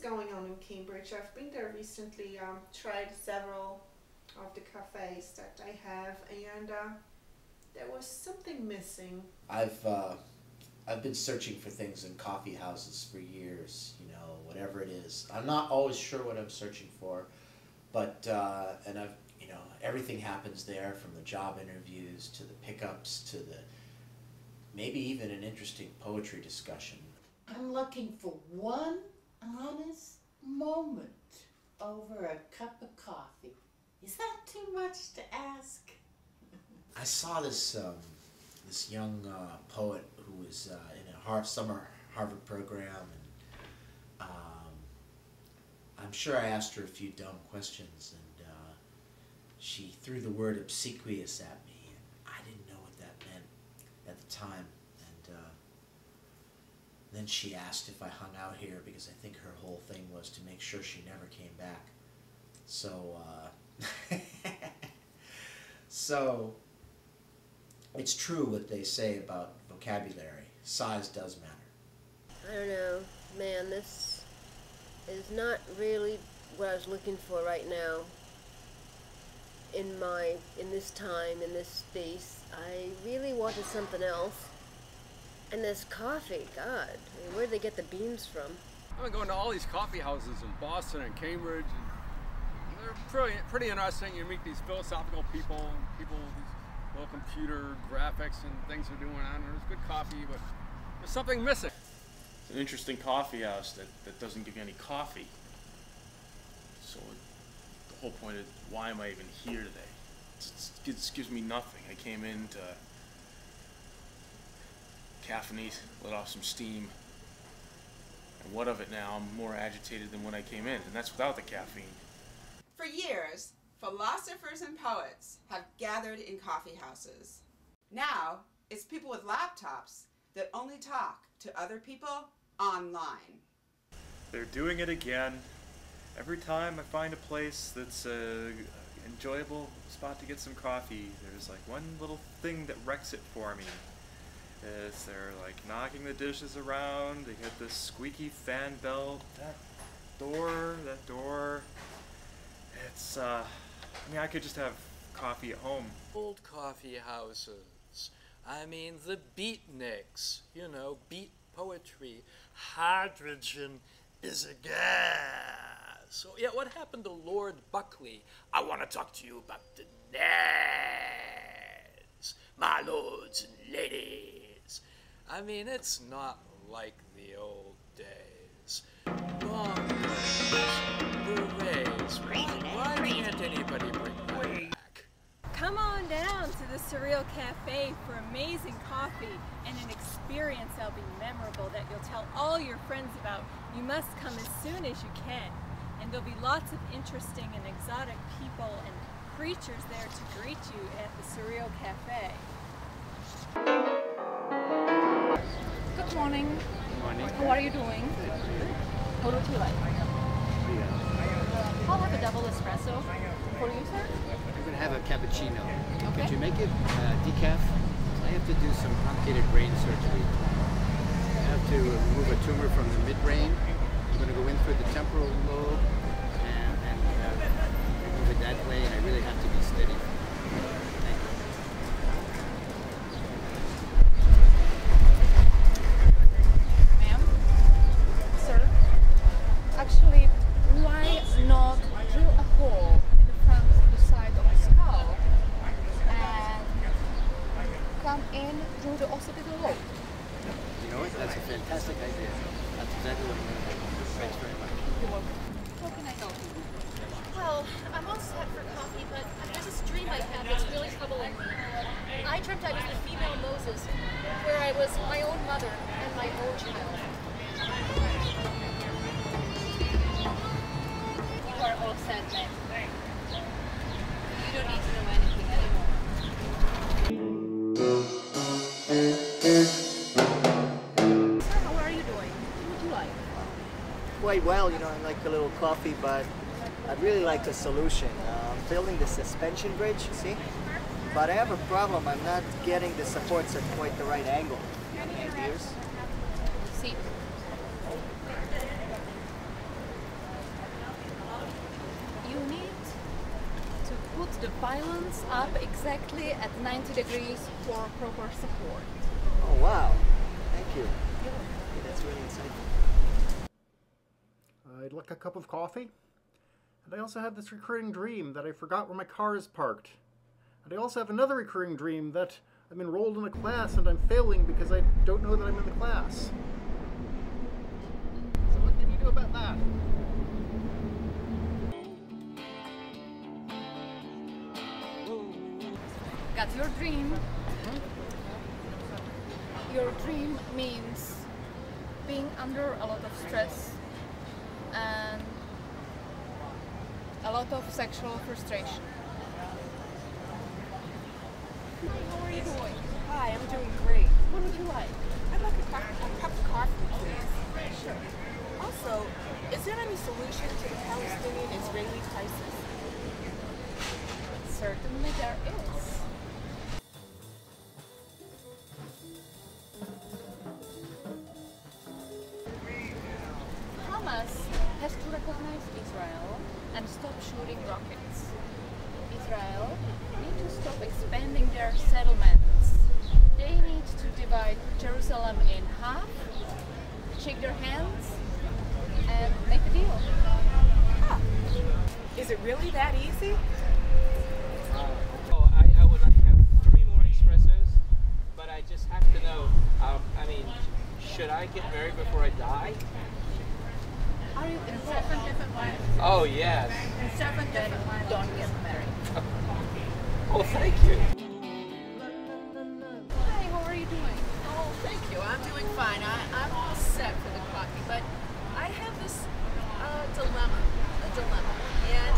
going on in Cambridge. I've been there recently, tried several of the cafes that I have, and there was something missing. I've been searching for things in coffee houses for years, you know, whatever it is. I'm not always sure what I'm searching for, but and I've, you know, everything happens there, from the job interviews to the pickups to the maybe even an interesting poetry discussion. I'm looking for one honest moment over a cup of coffee. Is that too much to ask? I saw this this young poet who was in a summer Harvard program, and I'm sure I asked her a few dumb questions, and she threw the word obsequious at me, and I didn't know what that meant at the time. And then she asked if I hung out here because I think her whole thing was to make sure she never came back. So, so it's true what they say about vocabulary. Size does matter. I don't know, man, this is not really what I was looking for right now. In this time, in this space, I really wanted something else. And this coffee, God, I mean, where did they get the beans from? I've been going to all these coffee houses in Boston and Cambridge, and they're pretty interesting. You meet these philosophical people, and people with these little computer graphics and things they're doing on. There's good coffee, but there's something missing. It's an interesting coffee house that doesn't give you any coffee. So the whole point is, why am I even here today? It gives me nothing. I came in to caffeinate, let off some steam, and what of it now? I'm more agitated than when I came in, and that's without the caffeine. For years, philosophers and poets have gathered in coffee houses. Now, it's people with laptops that only talk to other people online. They're doing it again. Every time I find a place that's an enjoyable spot to get some coffee, there's like one little thing that wrecks it for me. They're like knocking the dishes around, they hit this squeaky fan belt, that door, it's, I mean, I could just have coffee at home. Old coffee houses, I mean the beatniks, you know, beat poetry. Hydrogen is a gas. So yeah, what happened to Lord Buckley? I want to talk to you about the Neds, my lords and ladies. I mean, it's not like the old days. Bombers, berets. Why can't anybody bring them back? Come on down to the Surreal Cafe for amazing coffee and an experience that'll be memorable that you'll tell all your friends about. You must come as soon as you can. And there'll be lots of interesting and exotic people and creatures there to greet you at the Surreal Cafe. Good morning. Good morning. How are you doing? What would you like? I'll have a double espresso. For you, sir? I'm going to have a cappuccino. Okay. Could you make it decaf? I have to do some complicated brain surgery. I have to remove a tumor from the midbrain. I'm going to go in through the temporal lobe and move it that way, and I really have to be steady. Thank you. Ma'am? Sir? Actually, why not drill a hole in the front of the side of the skull and come in through the occipital lobe? You know what? That's a fantastic idea. That's exactly what I'm going to do. Thanks very much. You're welcome. How can I help you? Well, I'm all set for coffee, but there's this dream I have that's really troubling me. I dreamt I was the female Moses, where I was my own mother and my own child. You are all set, then. You don't need to know anything anymore. Sir, how are you doing? What would you like? Quite well, you know, I like a little coffee, but I'd really like a solution. I'm building the suspension bridge, see? But I have a problem. I'm not getting the supports at quite the right angle. Any ideas? See. put the pylons up exactly at 90 degrees for proper support. Oh wow, thank you. That's really insightful. I'd like a cup of coffee. And I also have this recurring dream that I forgot where my car is parked. And I also have another recurring dream that I'm enrolled in a class and I'm failing because I don't know that I'm in the class. So what can you do about that? Got your dream. Your dream means being under a lot of stress and a lot of sexual frustration. Hi, how are you doing? Hi, I'm doing great. What would you like? I'd like a cup of coffee, please. Sure. Also, is there any solution to the Palestinian-Israeli crisis? Certainly there is. Hamas has to recognize Israel and stop shooting rockets. Israel need to stop expanding their settlements. They need to divide Jerusalem in half, shake their hands, and make a deal. Huh. Is it really that easy? I would like to have 3 more espressos, but I just have to know, I mean, should I get married before I die? Are you in 7 different ways? Oh, yes. In 7 different ways. Don't get married. Oh, thank you. Hi, how are you doing? Oh, thank you. I'm doing fine. I'm all set for the coffee, but I have this dilemma. And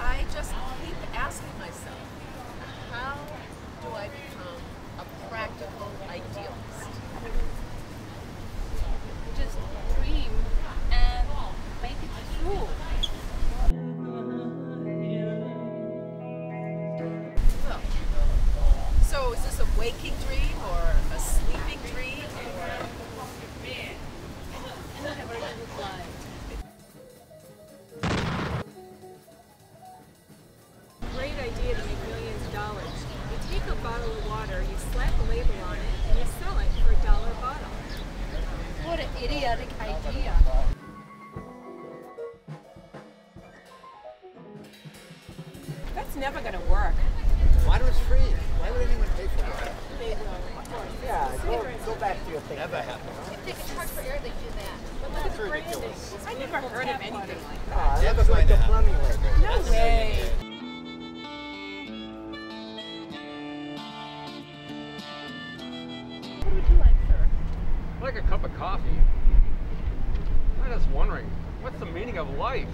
I just keep asking myself, how do I become a practical idealist? Just dream and make it true. Well, so is this a waking dream or a sleeping dream? Whatever you would like. Great idea to make millions of dollars. You take a bottle of water, you slap a label on it, and you sell it for $1 a bottle. What an idiotic idea. That's never going to work. Water's free. Why would anyone pay for water? They will, of course. Yeah, go back to your thing. Never happened. You think it's hard for air they do that? It's ridiculous. I never heard of anything like that. Ah, that was like the plumbing label. No way. What would you like, sir? I'd like a cup of coffee. I'm just wondering, what's the meaning of life?